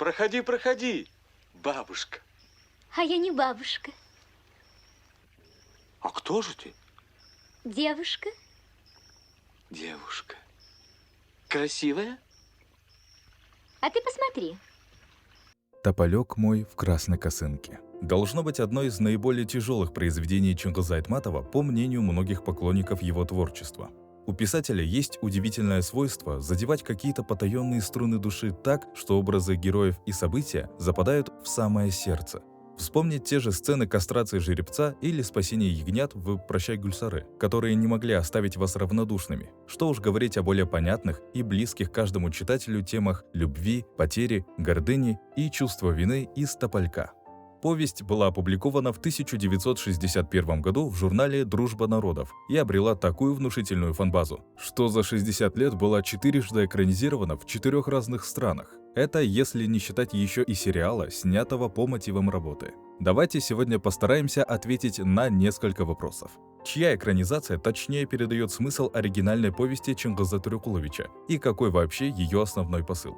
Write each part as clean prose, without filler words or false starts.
Проходи, проходи, бабушка. А я не бабушка. А кто же ты? Девушка. Девушка. Красивая? А ты посмотри. «Тополек мой в красной косынке» должно быть одно из наиболее тяжелых произведений Чингиза Айтматова, по мнению многих поклонников его творчества. У писателя есть удивительное свойство задевать какие-то потаенные струны души так, что образы героев и события западают в самое сердце. Вспомнить те же сцены кастрации жеребца или спасения ягнят в «Прощай, Гульсары», которые не могли оставить вас равнодушными. Что уж говорить о более понятных и близких каждому читателю темах любви, потери, гордыни и чувства вины из «Тополька». Повесть была опубликована в 1961 году в журнале «Дружба народов» и обрела такую внушительную фанбазу, что за 60 лет была 4-жды экранизирована в 4 разных странах. Это если не считать еще и сериала, снятого по мотивам работы. Давайте сегодня постараемся ответить на несколько вопросов. Чья экранизация точнее передает смысл оригинальной повести Чингиза Торекуловича и какой вообще ее основной посыл?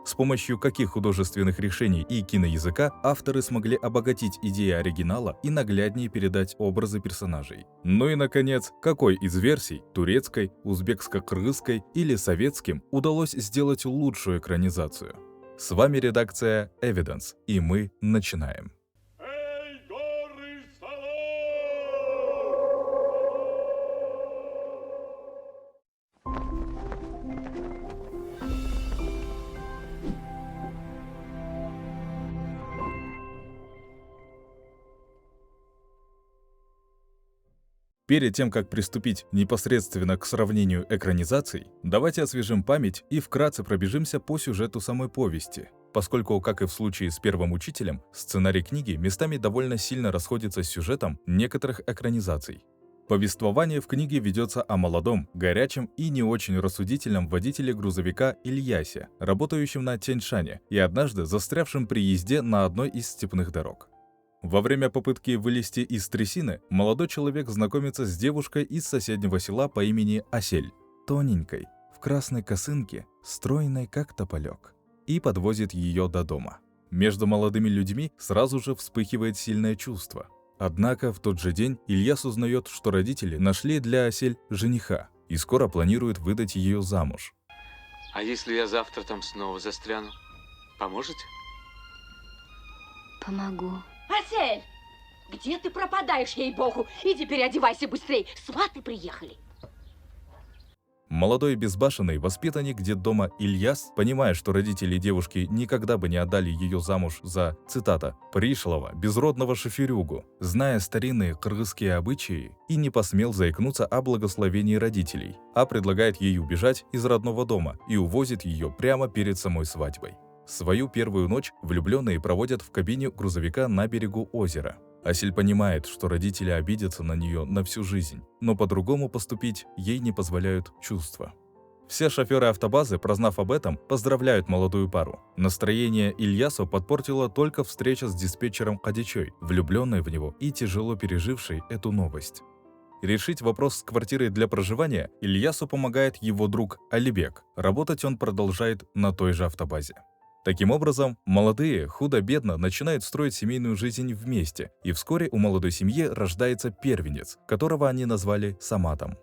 С помощью каких художественных решений и киноязыка авторы смогли обогатить идеи оригинала и нагляднее передать образы персонажей? Ну и, наконец, какой из версий – турецкой, узбекско-кыргызской или советским – удалось сделать лучшую экранизацию? С вами редакция Evidence, и мы начинаем. Перед тем, как приступить непосредственно к сравнению экранизаций, давайте освежим память и вкратце пробежимся по сюжету самой повести, поскольку, как и в случае с «Первым учителем», сценарий книги местами довольно сильно расходится с сюжетом некоторых экранизаций. Повествование в книге ведется о молодом, горячем и не очень рассудительном водителе грузовика Ильясе, работающем на Тяньшане и однажды застрявшем при езде на одной из степных дорог. Во время попытки вылезти из трясины молодой человек знакомится с девушкой из соседнего села по имени Асель, тоненькой, в красной косынке, стройной как тополек, и подвозит ее до дома. Между молодыми людьми сразу же вспыхивает сильное чувство. Однако в тот же день Ильяс узнает, что родители нашли для Асель жениха и скоро планируют выдать ее замуж. А если я завтра там снова застряну? Поможете? Помогу. Асель, где ты пропадаешь, ей-богу? Иди переодевайся быстрей, сваты приехали. Молодой и безбашенный воспитанник детдома Ильяс, понимая, что родители девушки никогда бы не отдали ее замуж за, цитата, «пришлого, безродного шоферюгу», зная старинные кыргызские обычаи, и не посмел заикнуться о благословении родителей, а предлагает ей убежать из родного дома и увозит ее прямо перед самой свадьбой. Свою первую ночь влюбленные проводят в кабине грузовика на берегу озера. Асель понимает, что родители обидятся на нее на всю жизнь, но по-другому поступить ей не позволяют чувства. Все шоферы автобазы, прознав об этом, поздравляют молодую пару. Настроение Ильясу подпортила только встреча с диспетчером Кадичой, влюбленной в него и тяжело пережившей эту новость. Решить вопрос с квартирой для проживания Ильясу помогает его друг Алибек. Работать он продолжает на той же автобазе. Таким образом, молодые худо-бедно начинают строить семейную жизнь вместе, и вскоре у молодой семьи рождается первенец, которого они назвали Саматом.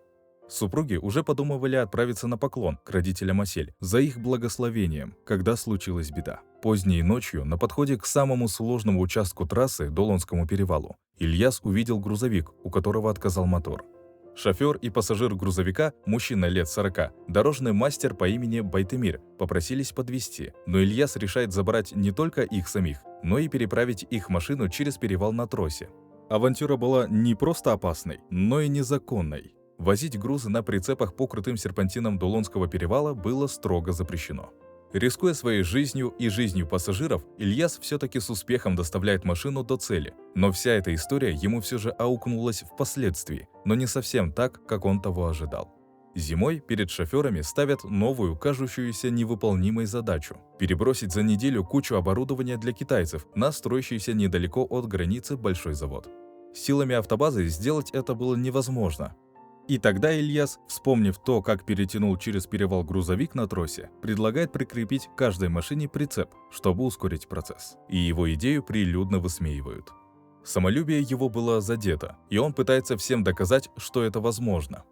Супруги уже подумывали отправиться на поклон к родителям Асель за их благословением, когда случилась беда. Поздней ночью, на подходе к самому сложному участку трассы Долонскому перевалу, Ильяс увидел грузовик, у которого отказал мотор. Шофер и пассажир грузовика, мужчина лет 40, дорожный мастер по имени Байтемир, попросились подвезти, но Ильяс решает забрать не только их самих, но и переправить их машину через перевал на тросе. Авантюра была не просто опасной, но и незаконной. Возить грузы на прицепах по крутым серпантинам Долонского перевала было строго запрещено. Рискуя своей жизнью и жизнью пассажиров, Ильяс все-таки с успехом доставляет машину до цели. Но вся эта история ему все же аукнулась впоследствии, но не совсем так, как он того ожидал. Зимой перед шоферами ставят новую, кажущуюся невыполнимой задачу – перебросить за неделю кучу оборудования для китайцев на строящийся недалеко от границы большой завод. Силами автобазы сделать это было невозможно. И тогда Ильяс, вспомнив то, как перетянул через перевал грузовик на тросе, предлагает прикрепить к каждой машине прицеп, чтобы ускорить процесс. И его идею прилюдно высмеивают. Самолюбие его было задето, и он пытается всем доказать, что это возможно.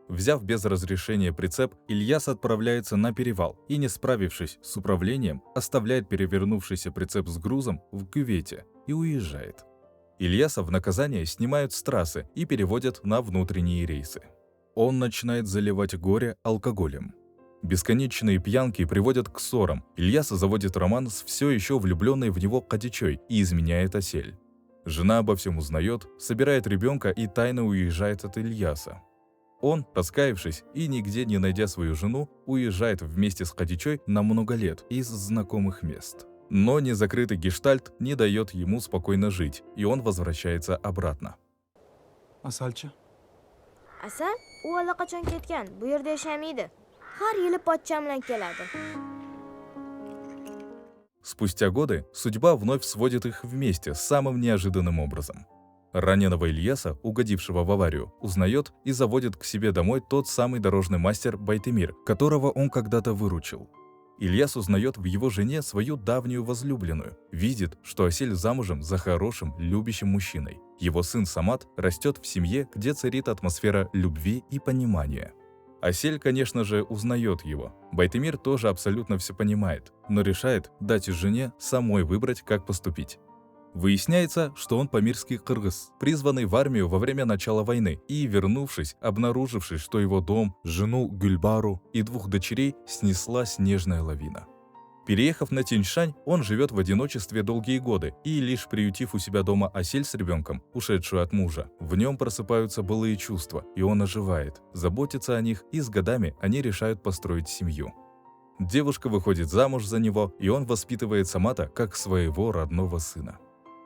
Взяв без разрешения прицеп, Ильяс отправляется на перевал и, не справившись с управлением, оставляет перевернувшийся прицеп с грузом в кювете и уезжает. Ильяса в наказание снимают с трассы и переводят на внутренние рейсы. Он начинает заливать горе алкоголем. Бесконечные пьянки приводят к ссорам. Ильяса заводит роман с все еще влюбленной в него Кадичой и изменяет Асель. Жена обо всем узнает, собирает ребенка и тайно уезжает от Ильяса. Он, раскаявшись и нигде не найдя свою жену, уезжает вместе с Кадичой на много лет из знакомых мест. Но незакрытый гештальт не дает ему спокойно жить, и он возвращается обратно. Asalchi? Asal, u allaqachon ketgan. Bu yerda yashamaydi. Har yili pochcham bilan keladi. Спустя годы судьба вновь сводит их вместе самым неожиданным образом. Раненого Ильяса, угодившего в аварию, узнает и заводит к себе домой тот самый дорожный мастер Байтемир, которого он когда-то выручил. Ильяс узнает в его жене свою давнюю возлюбленную, видит, что Асель замужем за хорошим, любящим мужчиной. Его сын Самат растет в семье, где царит атмосфера любви и понимания. Асель, конечно же, узнает его. Байтемир тоже абсолютно все понимает, но решает дать жене самой выбрать, как поступить. Выясняется, что он памирский кыргыз, призванный в армию во время начала войны и, вернувшись, обнаружившись, что его дом, жену Гюльбару и 2 дочерей снесла снежная лавина. Переехав на Тяньшань, он живет в одиночестве долгие годы и, лишь приютив у себя дома Асель с ребенком, ушедшую от мужа, в нем просыпаются былые чувства, и он оживает, заботится о них, и с годами они решают построить семью. Девушка выходит замуж за него, и он воспитывает Самата как своего родного сына.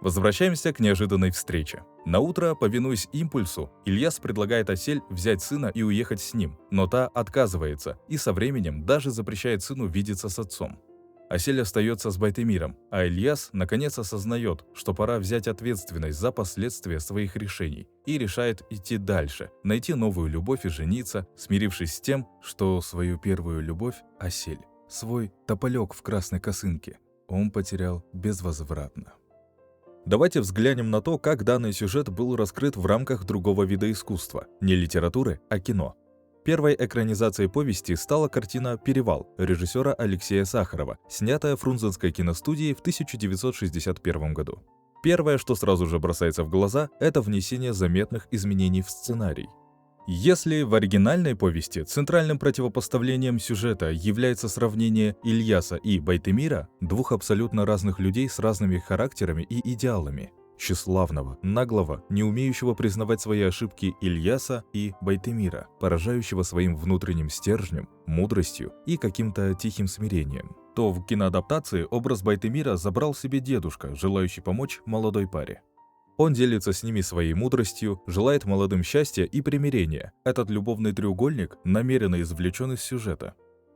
Возвращаемся к неожиданной встрече. Наутро, повинуясь импульсу, Ильяс предлагает Асель взять сына и уехать с ним, но та отказывается и со временем даже запрещает сыну видеться с отцом. Асель остается с Байтемиром, а Ильяс наконец осознает, что пора взять ответственность за последствия своих решений и решает идти дальше, найти новую любовь и жениться, смирившись с тем, что свою первую любовь, Асель, свой тополек в красной косынке, он потерял безвозвратно. Давайте взглянем на то, как данный сюжет был раскрыт в рамках другого вида искусства, не литературы, а кино. Первой экранизацией повести стала картина «Перевал» режиссера Алексея Сахарова, снятая Фрунзенской киностудией в 1961 году. Первое, что сразу же бросается в глаза, это внесение заметных изменений в сценарий. Если в оригинальной повести центральным противопоставлением сюжета является сравнение Ильяса и Байтемира, 2 абсолютно разных людей с разными характерами и идеалами, тщеславного, наглого, не умеющего признавать свои ошибки Ильяса и Байтемира, поражающего своим внутренним стержнем, мудростью и каким-то тихим смирением, то в киноадаптации образ Байтемира забрал себе дедушка, желающий помочь молодой паре. Он делится с ними своей мудростью, желает молодым счастья и примирения. Этот любовный треугольник намеренно извлечен из сюжета.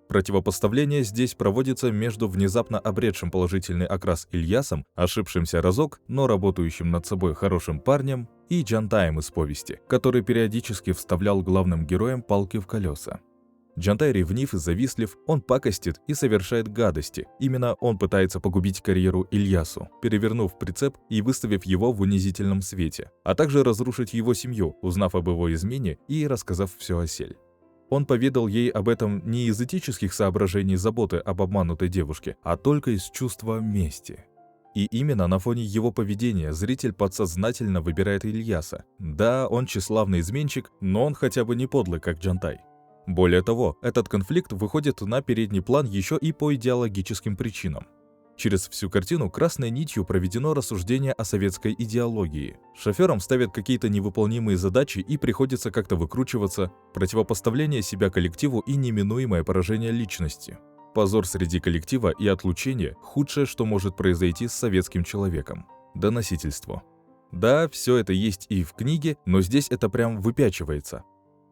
Противопоставление здесь проводится между внезапно обретшим положительный окрас Ильясом, ошибшимся разок, но работающим над собой хорошим парнем, и Джантаем из повести, который периодически вставлял главным героям палки в колеса. Джантай ревнив и завистлив, он пакостит и совершает гадости. Именно он пытается погубить карьеру Ильясу, перевернув прицеп и выставив его в унизительном свете, а также разрушить его семью, узнав об его измене и рассказав все Асель. Он поведал ей об этом не из этических соображений заботы об обманутой девушке, а только из чувства мести. И именно на фоне его поведения зритель подсознательно выбирает Ильяса. Да, он тщеславный изменщик, но он хотя бы не подлый, как Джантай. Более того, этот конфликт выходит на передний план еще и по идеологическим причинам. Через всю картину красной нитью проведено рассуждение о советской идеологии. Шоферам ставят какие-то невыполнимые задачи и приходится как-то выкручиваться, противопоставление себя коллективу и неминуемое поражение личности. Позор среди коллектива и отлучение – худшее, что может произойти с советским человеком. Доносительство. Да, все это есть и в книге, но здесь это прям выпячивается.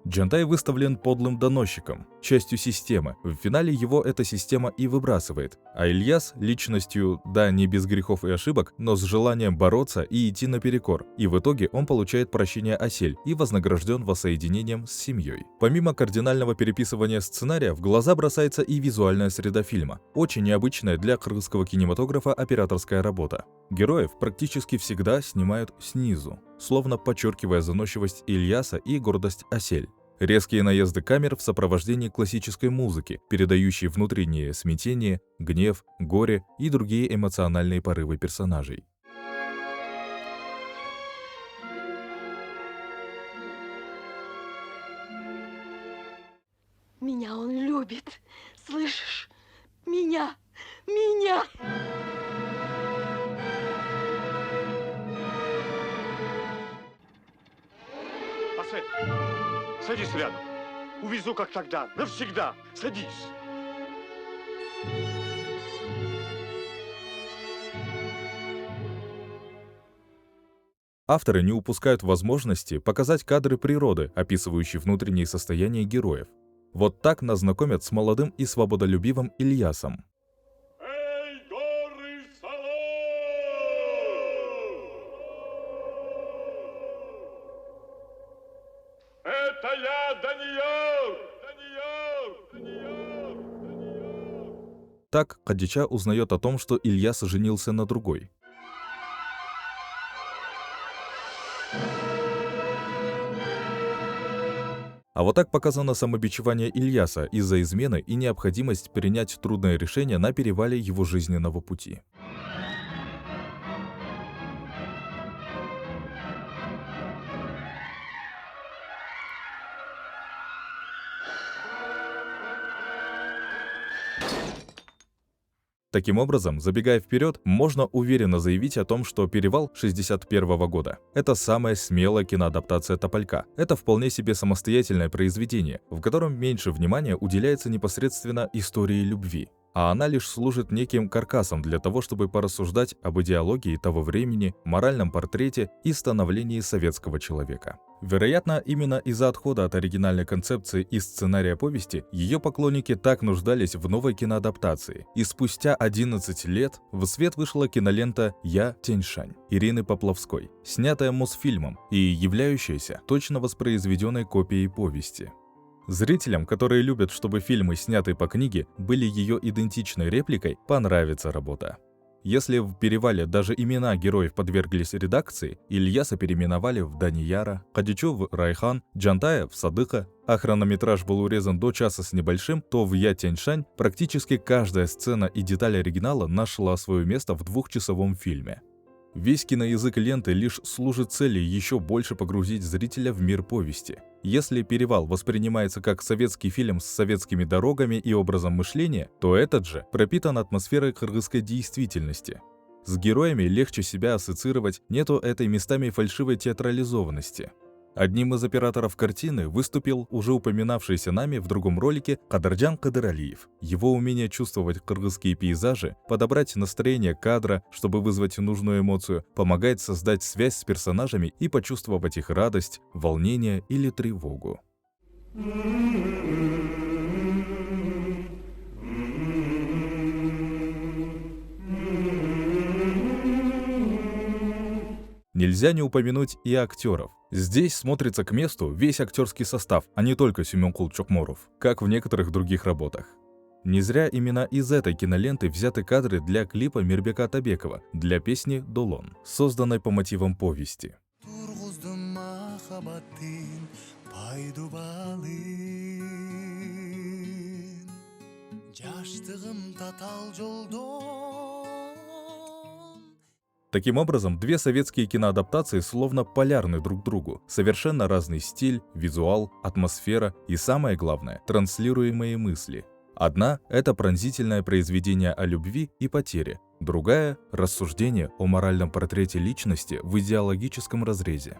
Джантай выставлен подлым доносчиком, частью системы. В финале его эта система и выбрасывает. А Ильяс личностью, да, не без грехов и ошибок, но с желанием бороться и идти наперекор. И в итоге он получает прощение Асель и вознагражден воссоединением с семьей. Помимо кардинального переписывания сценария, в глаза бросается и визуальная среда фильма. Очень необычная для кыргызского кинематографа операторская работа. Героев практически всегда снимают снизу, словно подчеркивая заносчивость Ильяса и гордость Асель. Резкие наезды камер в сопровождении классической музыки, передающей внутреннее смятение, гнев, горе и другие эмоциональные порывы персонажей. Меня он любит. Слышишь? Меня! Меня! Асель, садись рядом. Увезу, как тогда, навсегда. Садись. Авторы не упускают возможности показать кадры природы, описывающие внутренние состояния героев. Вот так нас знакомят с молодым и свободолюбивым Ильясом. Эй, горы, это я, Даниил! Так Хадича узнает о том, что Ильяс женился на другой. А вот так показано самобичевание Ильяса из-за измены и необходимость принять трудное решение на перевале его жизненного пути. Таким образом, забегая вперед, можно уверенно заявить о том, что «Перевал» 1961 года – это самая смелая киноадаптация Тополька. Это вполне себе самостоятельное произведение, в котором меньше внимания уделяется непосредственно истории любви, а она лишь служит неким каркасом для того, чтобы порассуждать об идеологии того времени, моральном портрете и становлении советского человека. Вероятно, именно из-за отхода от оригинальной концепции и сценария повести ее поклонники так нуждались в новой киноадаптации, и спустя 11 лет в свет вышла кинолента «Я Тяньшань» Ирины Поплавской, снятая Мосфильмом и являющаяся точно воспроизведенной копией повести. Зрителям, которые любят, чтобы фильмы, снятые по книге, были ее идентичной репликой, понравится работа. Если в «Перевале» даже имена героев подверглись редакции, Ильяса переименовали в Данияра, Хадичу в Райхан, Джантая в Садыха, а хронометраж был урезан до часа с небольшим, то в «Я Тяньшань» практически каждая сцена и деталь оригинала нашла свое место в двухчасовом фильме. Весь киноязык ленты лишь служит цели еще больше погрузить зрителя в мир повести. Если «Перевал» воспринимается как советский фильм с советскими дорогами и образом мышления, то этот же пропитан атмосферой кыргызской действительности. С героями легче себя ассоциировать, нету этой местами фальшивой театрализованности. Одним из операторов картины выступил уже упоминавшийся нами в другом ролике Кадарджан Кадыралиев. Его умение чувствовать кыргызские пейзажи, подобрать настроение кадра, чтобы вызвать нужную эмоцию, помогает создать связь с персонажами и почувствовать их радость, волнение или тревогу. Нельзя не упомянуть и актеров. Здесь смотрится к месту весь актерский состав, а не только Сюмёнкул Чокморов, как в некоторых других работах. Не зря именно из этой киноленты взяты кадры для клипа Мирбека Атабекова для песни «Долон», созданной по мотивам повести. Таким образом, две советские киноадаптации словно полярны друг другу. Совершенно разный стиль, визуал, атмосфера и, самое главное, транслируемые мысли. Одна – это пронзительное произведение о любви и потере. Другая – рассуждение о моральном портрете личности в идеологическом разрезе.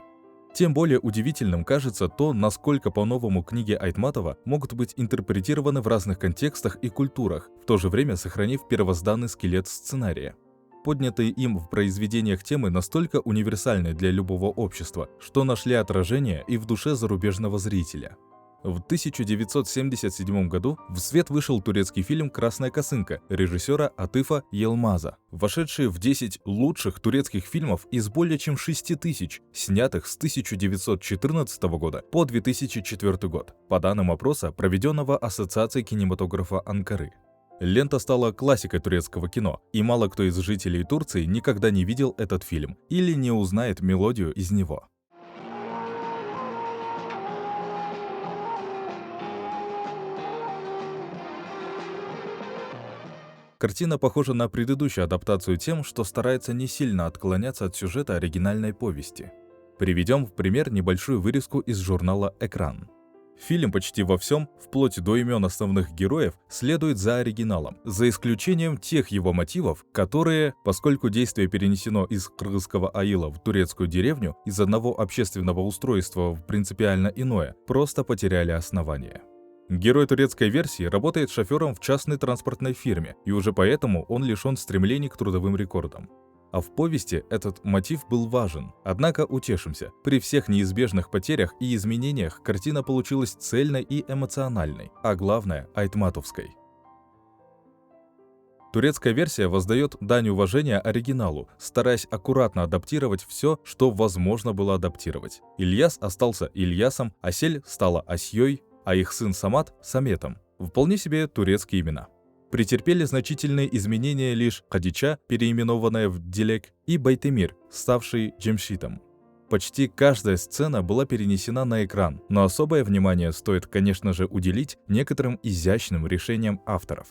Тем более удивительным кажется то, насколько по-новому книги Айтматова могут быть интерпретированы в разных контекстах и культурах, в то же время сохранив первозданный скелет сценария. Поднятые им в произведениях темы настолько универсальны для любого общества, что нашли отражение и в душе зарубежного зрителя. В 1977 году в свет вышел турецкий фильм «Красная косынка» режиссера Атыфа Елмаза, вошедший в 10 лучших турецких фильмов из более чем 6000, снятых с 1914 года по 2004 год, по данным опроса, проведенного Ассоциацией кинематографа Анкары. Лента стала классикой турецкого кино, и мало кто из жителей Турции никогда не видел этот фильм или не узнает мелодию из него. Картина похожа на предыдущую адаптацию тем, что старается не сильно отклоняться от сюжета оригинальной повести. Приведем в пример небольшую вырезку из журнала «Экран». Фильм почти во всем, вплоть до имен основных героев, следует за оригиналом, за исключением тех его мотивов, которые, поскольку действие перенесено из кыргызского аила в турецкую деревню, из одного общественного устройства в принципиально иное, просто потеряли основание. Герой турецкой версии работает шофером в частной транспортной фирме, и уже поэтому он лишен стремлений к трудовым рекордам. А в повести этот мотив был важен. Однако утешимся, при всех неизбежных потерях и изменениях картина получилась цельной и эмоциональной, а главное – айтматовской. Турецкая версия воздает дань уважения оригиналу, стараясь аккуратно адаптировать все, что возможно было адаптировать. Ильяс остался Ильясом, Асель стала Асьей, а их сын Самат – Саметом. Вполне себе турецкие имена. Претерпели значительные изменения лишь Хадича, переименованная в Дилек, и Байтемир, ставший Джемшитом. Почти каждая сцена была перенесена на экран, но особое внимание стоит, конечно же, уделить некоторым изящным решениям авторов.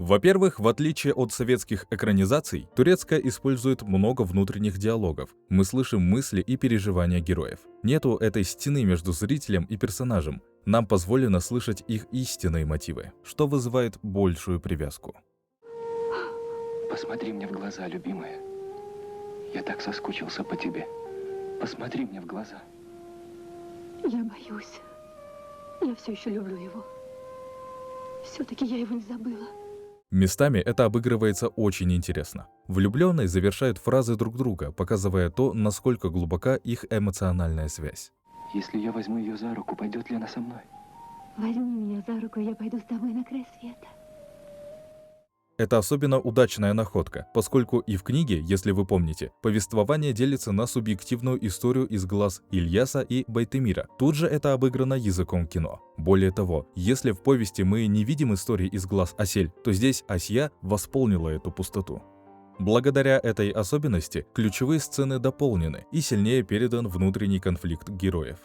Во-первых, в отличие от советских экранизаций, турецкая использует много внутренних диалогов. Мы слышим мысли и переживания героев. Нету этой стены между зрителем и персонажем. Нам позволено слышать их истинные мотивы, что вызывает большую привязку. Посмотри мне в глаза, любимая. Я так соскучился по тебе. Посмотри мне в глаза. Я боюсь. Я все еще люблю его. Все-таки я его не забыла. Местами это обыгрывается очень интересно. Влюбленные завершают фразы друг друга, показывая то, насколько глубока их эмоциональная связь. Если я возьму ее за руку, пойдет ли она со мной? Возьми меня за руку, и я пойду с тобой на край света. Это особенно удачная находка, поскольку и в книге, если вы помните, повествование делится на субъективную историю из глаз Ильяса и Байтемира. Тут же это обыграно языком кино. Более того, если в повести мы не видим истории из глаз Асель, то здесь Асья восполнила эту пустоту. Благодаря этой особенности ключевые сцены дополнены и сильнее передан внутренний конфликт героев.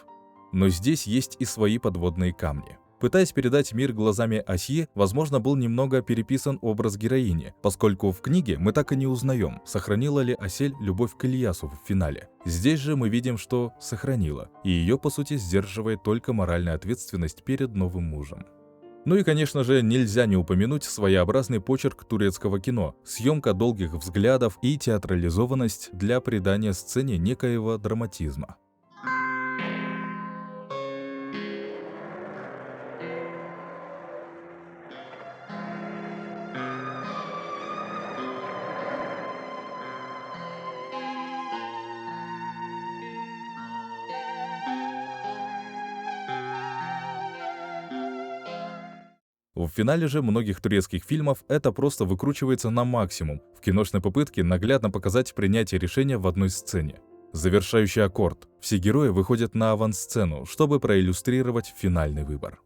Но здесь есть и свои подводные камни. Пытаясь передать мир глазами Асьи, возможно, был немного переписан образ героини, поскольку в книге мы так и не узнаем, сохранила ли Асель любовь к Ильясу в финале. Здесь же мы видим, что сохранила, и ее, по сути, сдерживает только моральная ответственность перед новым мужем. Ну и, конечно же, нельзя не упомянуть своеобразный почерк турецкого кино, съемка долгих взглядов и театрализованность для придания сцене некоего драматизма. В финале же многих турецких фильмов это просто выкручивается на максимум, в киношной попытке наглядно показать принятие решения в одной сцене. Завершающий аккорд. Все герои выходят на авансцену, чтобы проиллюстрировать финальный выбор.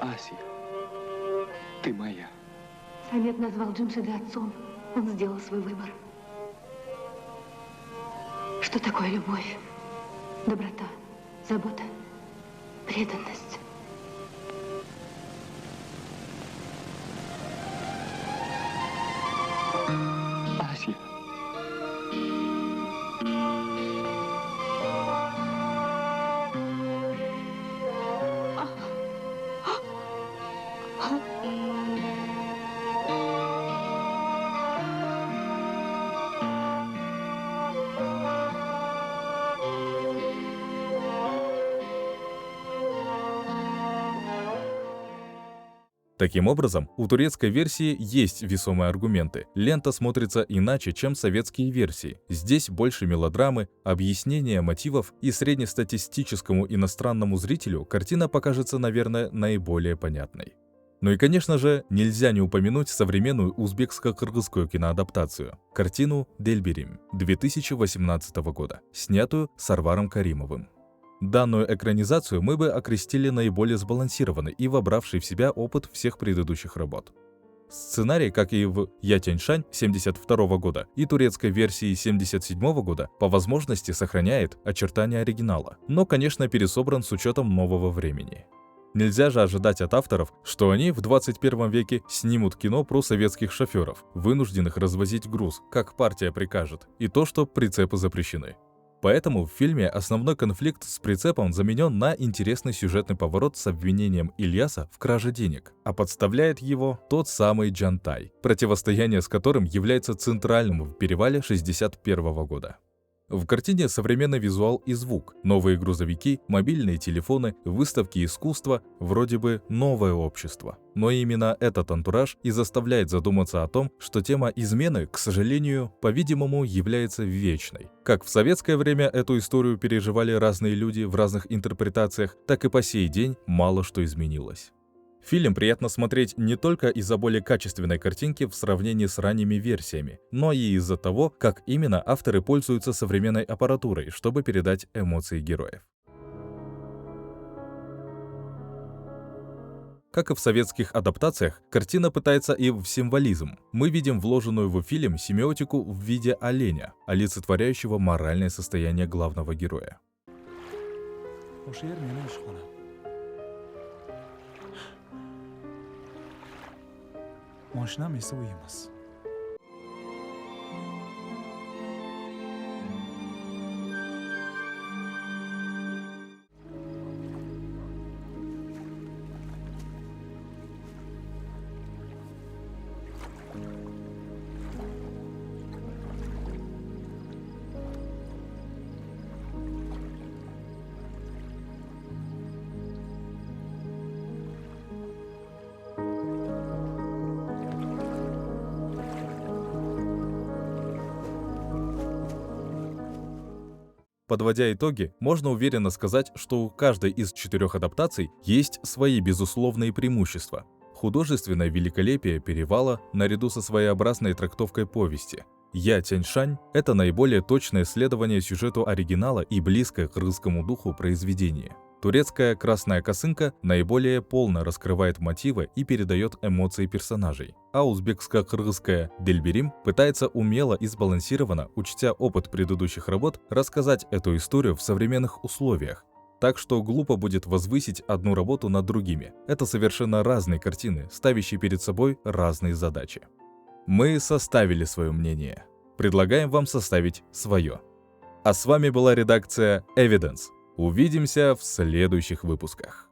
Ася, ты моя. Самет назвал Джамшида отцом. Он сделал свой выбор. Что такое любовь? Доброта, забота, преданность. Ася. Таким образом, у турецкой версии есть весомые аргументы. Лента смотрится иначе, чем советские версии. Здесь больше мелодрамы, объяснения мотивов, и среднестатистическому иностранному зрителю картина покажется, наверное, наиболее понятной. Ну и, конечно же, нельзя не упомянуть современную узбекско-кыргызскую киноадаптацию. Картину «Дельберим» 2018 года, снятую Сарваром Каримовым. Данную экранизацию мы бы окрестили наиболее сбалансированной и вобравшей в себя опыт всех предыдущих работ. Сценарий, как и в «Я Тяньшань» 1972 года и турецкой версии 1977 года, по возможности сохраняет очертания оригинала, но, конечно, пересобран с учетом нового времени. Нельзя же ожидать от авторов, что они в 21 веке снимут кино про советских шоферов, вынужденных развозить груз, как партия прикажет, и то, что прицепы запрещены. Поэтому в фильме основной конфликт с прицепом заменен на интересный сюжетный поворот с обвинением Ильяса в краже денег, а подставляет его тот самый Джантай, противостояние с которым является центральным в перевале 1961 года. В картине современный визуал и звук, новые грузовики, мобильные телефоны, выставки искусства, вроде бы новое общество. Но именно этот антураж и заставляет задуматься о том, что тема измены, к сожалению, по-видимому, является вечной. Как в советское время эту историю переживали разные люди в разных интерпретациях, так и по сей день мало что изменилось. Фильм приятно смотреть не только из-за более качественной картинки в сравнении с ранними версиями, но и из-за того, как именно авторы пользуются современной аппаратурой, чтобы передать эмоции героев. Как и в советских адаптациях, картина пытается и в символизм. Мы видим вложенную в фильм семиотику в виде оленя, олицетворяющего моральное состояние главного героя. ماشینم ایسا uyumaz. Подводя итоги, можно уверенно сказать, что у каждой из 4 адаптаций есть свои безусловные преимущества. Художественное великолепие «Перевала» наряду со своеобразной трактовкой повести. «Я Тяньшань» — это наиболее точное следование сюжету оригинала и близкое к русскому духу произведение. Турецкая «Красная косынка» наиболее полно раскрывает мотивы и передает эмоции персонажей, а узбекско-кыргызская «Дельберим» пытается умело и сбалансированно, учтя опыт предыдущих работ, рассказать эту историю в современных условиях. Так что глупо будет возвысить одну работу над другими. Это совершенно разные картины, ставящие перед собой разные задачи. Мы составили свое мнение. Предлагаем вам составить свое. А с вами была редакция Evidence. Увидимся в следующих выпусках.